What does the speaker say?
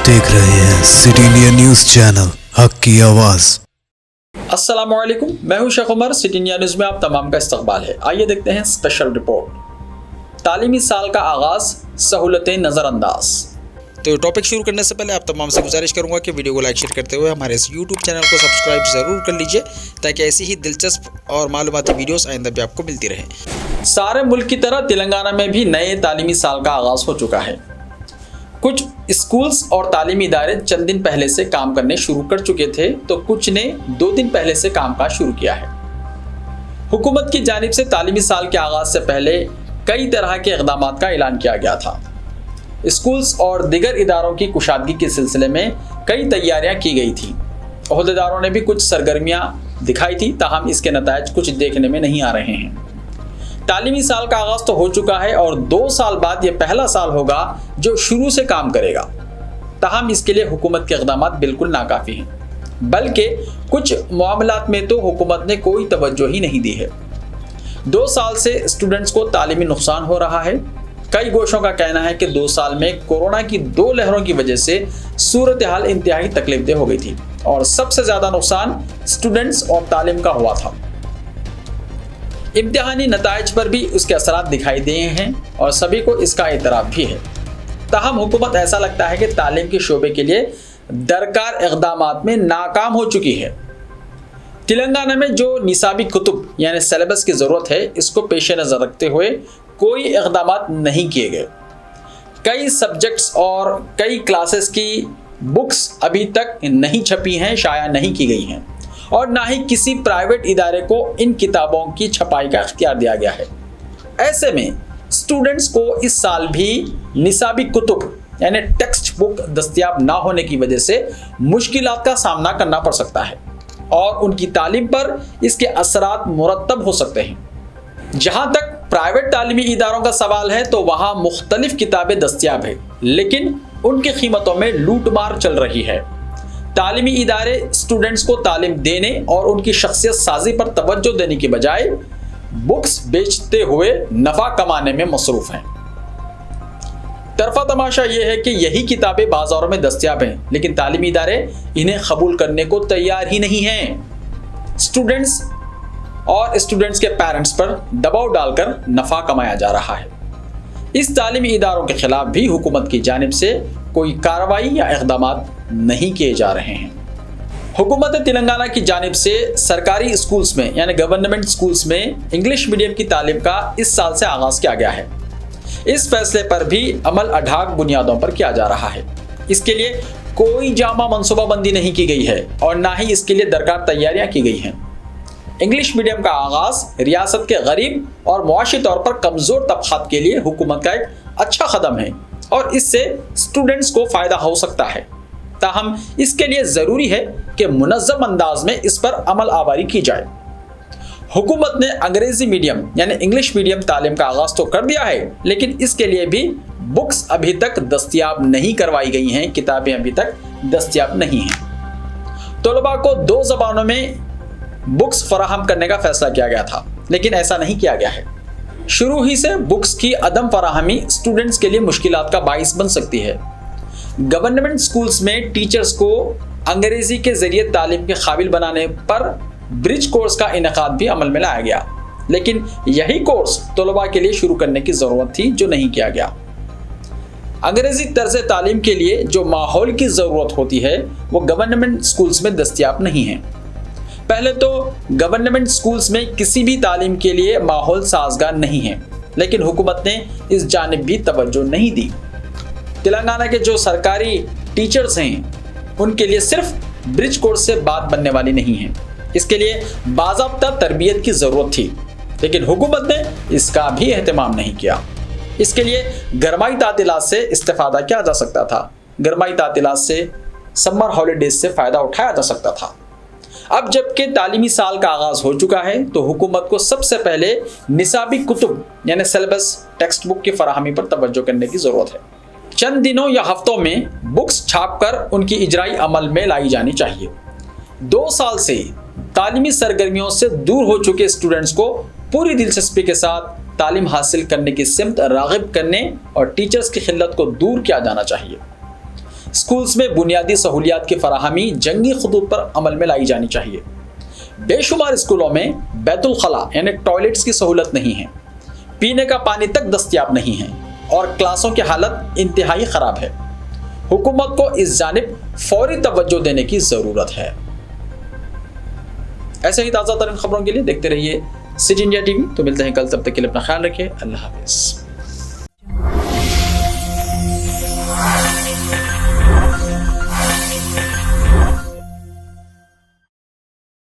देख रहे हैं सिटी इंडिया न्यूज चैनल हक की आवाज। अस्सलामुअलैकुम, मैं हूं Sheikh Umar. City India News में आप तमाम का इस्तकबाल है। आइए देखते हैं स्पेशल रिपोर्ट। तालीमी साल का आगाज, सहूलतें नजरअंदाज। तो टॉपिक शुरू करने से पहले आप तमाम से गुजारिश करूंगा कि वीडियो को लाइक शेयर करते हुए हमारे इस यूट्यूब चैनल को सब्सक्राइब ज़रूर कर लीजिए ताकि ऐसी ही दिलचस्प और मालूमाती वीडियोस आइंदा भी आपको मिलती रहे। सारे मुल्क की तरह तेलंगाना में भी नए तालीमी साल का आगाज हो चुका है। कुछ स्कूल्स और तालीमी इदारे चंद दिन पहले से काम करने शुरू कर चुके थे, तो कुछ ने 2 दिन पहले से कामकाज शुरू किया है। हुकूमत की जानिब से तालीमी साल के आगाज से पहले कई तरह के इक़दामात का ऐलान किया गया था। स्कूल्स और दीगर इदारों की कुशादगी के सिलसिले में कई तैयारियां की गई थी। ओहदेदारों ने भी कुछ सरगर्मियां दिखाई थी, ताहम इसके नतायज कुछ देखने में नहीं आ रहे हैं। तालीमी साल का आगाज तो हो चुका है और 2 साल बाद यह पहला साल होगा जो शुरू से काम करेगा। ताहम इसके लिए हुकूमत के इक़दामात बिल्कुल नाकाफ़ी हैं, बल्कि कुछ मामलात में तो हुकूमत ने कोई तवज्जो ही नहीं दी है। 2 साल से स्टूडेंट्स को तालीमी नुकसान हो रहा है। कई गोशों का कहना है कि 2 साल में कोरोना की 2 लहरों की वजह से सूरत हाल इंतहाई तकलीफदेह हो गई थी और सबसे ज़्यादा नुकसान स्टूडेंट्स और तालीम का हुआ था। इम्तिहानी नताइज पर भी उसके असरात दिखाई दिए हैं और सभी को इसका एतराफ़ भी है। ताहम हुकूमत ऐसा लगता है कि तालीम के शोबे के लिए दरकार इक़दामात में नाकाम हो चुकी है। तेलंगाना में जो निसाबी कुतुब यानी सिलेबस की ज़रूरत है, इसको पेश नज़र रखते हुए कोई इक़दामात नहीं किए गए। कई सब्जेक्ट्स और कई क्लासेस की बुक्स अभी तक नहीं छपी हैं, शाया नहीं की गई हैं और ना ही किसी प्राइवेट इदारे को इन किताबों की छपाई का इख्तियार दिया गया है। ऐसे में स्टूडेंट्स को इस साल भी निसाबी कुतुब यानी टेक्स्ट बुक दस्तयाब ना होने की वजह से मुश्किलात का सामना करना पड़ सकता है और उनकी तालीम पर इसके असरात मुरतब हो सकते हैं। जहाँ तक प्राइवेट तालीमी इदारों का सवाल है तो वहाँ मुख्तलिफ किताबें दस्तयाब है, लेकिन उनकी कीमतों में लूटमार चल रही है। तालीमी इदारे स्टूडेंट्स को तालीम देने और उनकी शख्सियत साजी पर तवज्जो देने की बजाय बुक्स बेचते हुए नफा कमाने में मसरूफ हैं। तरफा तमाशा यह है कि यही किताबें बाजारों में दस्तयाब हैं, लेकिन तालीमी इदारे इन्हें कबूल करने को तैयार ही नहीं हैं। स्टूडेंट्स और स्टूडेंट्स के पेरेंट्स पर दबाव डालकर नफा कमाया जा रहा है। इस तालीमी इदारों के खिलाफ भी हुकूमत की जानिब से कोई कार्रवाई या इक़दामात नहीं किए जा रहे हैं। हुकूमत तेलंगाना की जानिब से सरकारी स्कूल्स में यानी गवर्नमेंट स्कूल्स में इंग्लिश मीडियम की तालीम का इस साल से आगाज़ किया गया है। इस फैसले पर भी अमल अढाक बुनियादों पर किया जा रहा है। इसके लिए कोई जामा मनसूबाबंदी नहीं की गई है और ना ही इसके लिए दरकार तैयारियां की गई हैं। इंग्लिश मीडियम का आगाज़ रियासत के गरीब और मुआशी तौर पर कमज़ोर तबक़ात के लिए हुकूमत का एक अच्छा कदम है और इससे स्टूडेंट्स को फ़ायदा हो सकता है। ताहम इसके लिए ज़रूरी है कि मुनज़्ज़म अंदाज में इस पर अमल आवारी की जाए। हुकूमत ने अंग्रेज़ी मीडियम यानी इंग्लिश मीडियम तालीम का आगाज़ तो कर दिया है, लेकिन इसके लिए भी बुक्स अभी तक दस्तयाब नहीं करवाई गई हैं, किताबें अभी तक दस्तयाब नहीं हैं। तलबा को 2 ज़बानों में बुक्स फराहम करने का फैसला किया गया था, लेकिन ऐसा नहीं किया गया है। शुरू ही से बुक्स की अदम फराहमी स्टूडेंट्स के लिए मुश्किलात का बाइस बन सकती है। गवर्नमेंट स्कूल्स में टीचर्स को अंग्रेज़ी के ज़रिए तालीम के काबिल बनाने पर ब्रिज कोर्स का इनेकाद भी अमल में लाया गया, लेकिन यही कोर्स तलबा के लिए शुरू करने की ज़रूरत थी जो नहीं किया गया। अंग्रेज़ी तर्ज़ तालीम के लिए जो माहौल की ज़रूरत होती है वो गवर्नमेंट स्कूल्स में दस्तयाब नहीं है। पहले तो गवर्नमेंट स्कूल्स में किसी भी तालीम के लिए माहौल साजगार नहीं है, लेकिन हुकूमत ने इस जानिब भी तवज्जो नहीं दी। तेलंगाना के जो सरकारी टीचर्स हैं उनके लिए सिर्फ ब्रिज कोर्स से बात बनने वाली नहीं है। इसके लिए बाज़ाब्ता तरबियत की ज़रूरत थी, लेकिन हुकूमत ने इसका भी एहतमाम नहीं किया। इसके लिए गरमाई तातीलात से इस्तेफ़ादा किया जा सकता था। गरमाई तातीलात से समर हॉलीडेज से फ़ायदा उठाया जा सकता था। अब जबकि तालीमी साल का आगाज़ हो चुका है तो हुकूमत को सबसे पहले निसाबी कुतुब यानी सिलेबस टेक्स्ट बुक की फराहमी पर तवज्जो करने की ज़रूरत है। चंद दिनों या हफ्तों में बुक्स छापकर उनकी इजराई अमल में लाई जानी चाहिए। 2 साल से तालीमी सरगर्मियों से दूर हो चुके स्टूडेंट्स को पूरी दिलचस्पी के साथ तालीम हासिल करने की सिमत राग़िब करने और टीचर्स की खिल्लत को दूर किया जाना चाहिए। स्कूल्स में बुनियादी सहूलियात की फराहमी जंगी खतूत पर अमल में लाई जानी चाहिए। बेशुमार स्कूलों में बैतुल खला यानी टॉयलेट्स की सहूलत नहीं है, पीने का पानी तक दस्तयाब नहीं है और क्लासों की हालत इंतहाई ख़राब है। हुकूमत को इस जानिब फौरी तवज्जो देने की ज़रूरत है। ऐसे ही ताज़ा तरीन खबरों के लिए देखते रहिए सिटी इंडिया टीवी। तो मिलते हैं कल, तब तक के लिए अपना ख्याल रखिए। अल्लाह हाफ़िज़।